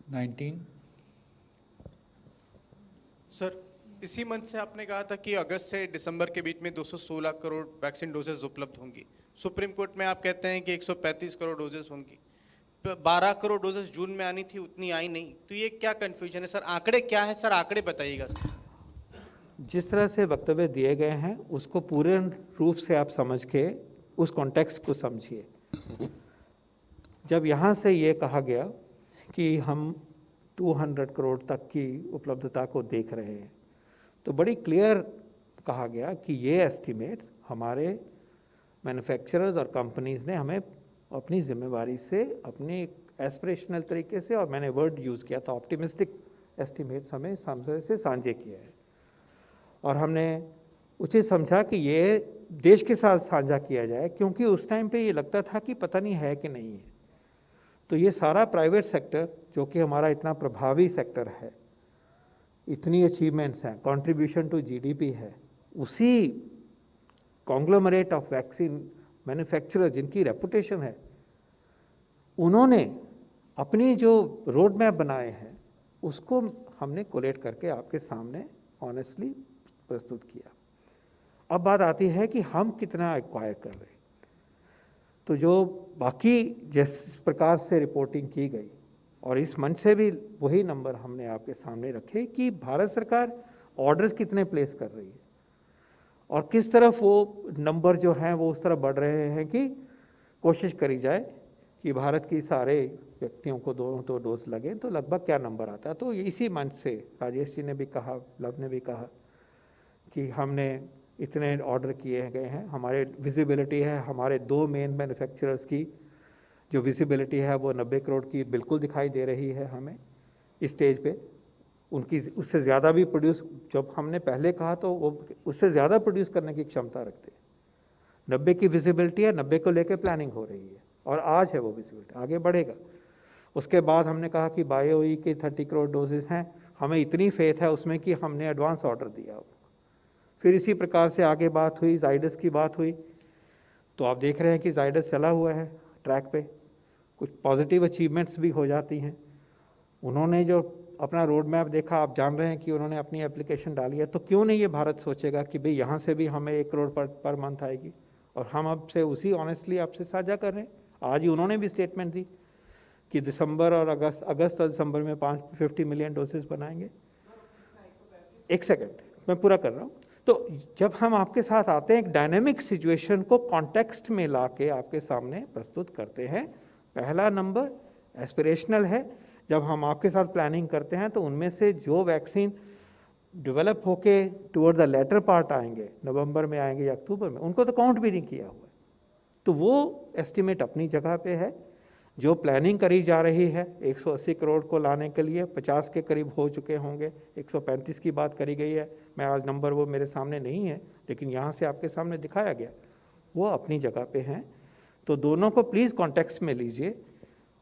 19। Sir, इसी month से आपने कहा था कि अगस्त से दिसंबर के बीच में 216 करोड़ वैक्सीन डोजेस उपलब्ध होंगी। सुप्रीम कोर्ट में आप कहते हैं कि 135 करोड़ डोजेस होंगी। 12 करोड़ डोजेस जून में आनी थी, उतनी आई नहीं, तो ये क्या कंफ्यूजन है सर? आंकड़े क्या है सर? आंकड़े बताइएगा सर। जिस तरह से वक्तव्य दिए गए हैं उसको पूरे रूप से आप समझ के उस कॉन्टेक्स्ट को समझिए। जब यहाँ से ये कहा गया कि हम 200 करोड़ तक की उपलब्धता को देख रहे हैं, तो बड़ी क्लियर कहा गया कि ये एस्टीमेट हमारे मैन्युफैक्चरर्स और कंपनीज ने हमें अपनी जिम्मेवारी से, अपनी एस्पिरेशनल तरीके से, और मैंने वर्ड यूज़ किया था ऑप्टिमिस्टिक एस्टीमेट्स, हमें से साझे किया है। और हमने उचित समझा कि ये देश के साथ साझा किया जाए, क्योंकि उस टाइम पे ये लगता था कि पता नहीं है कि नहीं है। तो ये सारा प्राइवेट सेक्टर, जो कि हमारा इतना प्रभावी सेक्टर है, इतनी अचीवमेंट्स हैं, कंट्रीब्यूशन टू जीडीपी है, उसी कॉन्ग्लोमरेट ऑफ वैक्सीन मैन्युफैक्चरर जिनकी रेपुटेशन है, उन्होंने अपनी जो रोड मैप बनाए हैं उसको हमने कोलेट करके आपके सामने ऑनेस्टली प्रस्तुत किया। अब बात आती है कि हम कितना एक्वायर कर रहे हैं। तो जो बाकी जिस प्रकार से रिपोर्टिंग की गई, और इस मंच से भी वही नंबर हमने आपके सामने रखे कि भारत सरकार ऑर्डर्स कितने प्लेस कर रही है और किस तरफ वो नंबर जो हैं वो उस तरफ बढ़ रहे हैं कि कोशिश करी जाए कि भारत की सारे व्यक्तियों को दोनों तो डोज लगे, तो लगभग क्या नंबर आता है। तो इसी मंच से राजेश जी ने भी कहा, लव ने भी कहा कि हमने इतने ऑर्डर किए गए हैं। हमारे विजिबिलिटी है, हमारे 2 मेन मैन्युफैक्चरर्स की जो विजिबिलिटी है वो 90 करोड़ की बिल्कुल दिखाई दे रही है हमें इस स्टेज पे। उनकी उससे ज़्यादा भी प्रोड्यूस, जब हमने पहले कहा तो वो उससे ज़्यादा प्रोड्यूस करने की क्षमता रखते हैं। 90 की विजिबिलिटी है, 90 को लेकर प्लानिंग हो रही है और आज है वो विजिबिलिटी, आगे बढ़ेगा। उसके बाद हमने कहा कि बायोई के 30 करोड़ डोजेस हैं, हमें इतनी फेथ है उसमें कि हमने एडवांस ऑर्डर दिया। फिर इसी प्रकार से आगे बात हुई, जाइडस की बात हुई, तो आप देख रहे हैं कि जाइडस चला हुआ है ट्रैक पे, कुछ पॉजिटिव अचीवमेंट्स भी हो जाती हैं। उन्होंने जो अपना रोड मैप देखा, आप जान रहे हैं कि उन्होंने अपनी एप्लीकेशन डाली है, तो क्यों नहीं ये भारत सोचेगा कि भाई यहाँ से भी हमें 1 करोड़ पर मंथ आएगी। और हम आपसे उसी ऑनेस्टली आपसे साझा कर रहे हैं। आज ही उन्होंने भी स्टेटमेंट दी कि दिसंबर और अगस्त और दिसंबर में 50 मिलियन डोसेस बनाएंगे। एक सेकेंड, मैं पूरा कर रहा हूँ। तो जब हम आपके साथ आते हैं, एक डायनेमिक सिचुएशन को कॉन्टेक्स्ट में ला के आपके सामने प्रस्तुत करते हैं। पहला नंबर एस्पिरेशनल है। जब हम आपके साथ प्लानिंग करते हैं तो उनमें से जो वैक्सीन डेवलप होके टुवर्ड द लेटर पार्ट आएंगे, नवंबर में आएंगे या अक्टूबर में, उनको तो काउंट भी नहीं किया हुआ है। तो वो एस्टिमेट अपनी जगह पे है। जो प्लानिंग करी जा रही है 180 करोड़ को लाने के लिए 50 के करीब हो चुके होंगे, 135 की बात करी गई है। मैं आज नंबर वो मेरे सामने नहीं है, लेकिन यहाँ से आपके सामने दिखाया गया, वो अपनी जगह पे हैं। तो दोनों को प्लीज़ कॉन्टेक्स्ट में लीजिए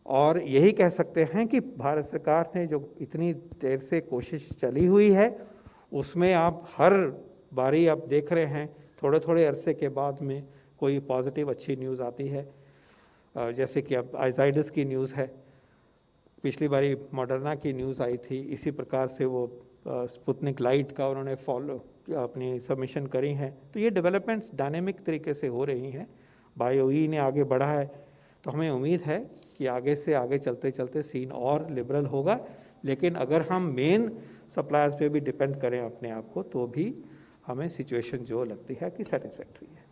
और यही कह सकते हैं कि भारत सरकार ने जो इतनी देर से कोशिश चली हुई है, उसमें आप हर बारी आप देख रहे हैं थोड़े थोड़े अरसे के बाद में कोई पॉजिटिव अच्छी न्यूज़ आती है। जैसे कि अब जाइडस की न्यूज़ है, पिछली बारी मॉडर्ना की न्यूज़ आई थी, इसी प्रकार से वो स्पुतनिक लाइट का उन्होंने फॉलो अपनी सबमिशन करी हैं। तो ये डेवलपमेंट्स डायनेमिक तरीके से हो रही हैं। बायोई ने आगे बढ़ा है, तो हमें उम्मीद है कि आगे से आगे चलते चलते सीन और लिबरल होगा। लेकिन अगर हम मेन सप्लायर्स पे भी डिपेंड करें अपने आप को, तो भी हमें सिचुएशन जो लगती है कि सेटिस्फैक्ट्री है।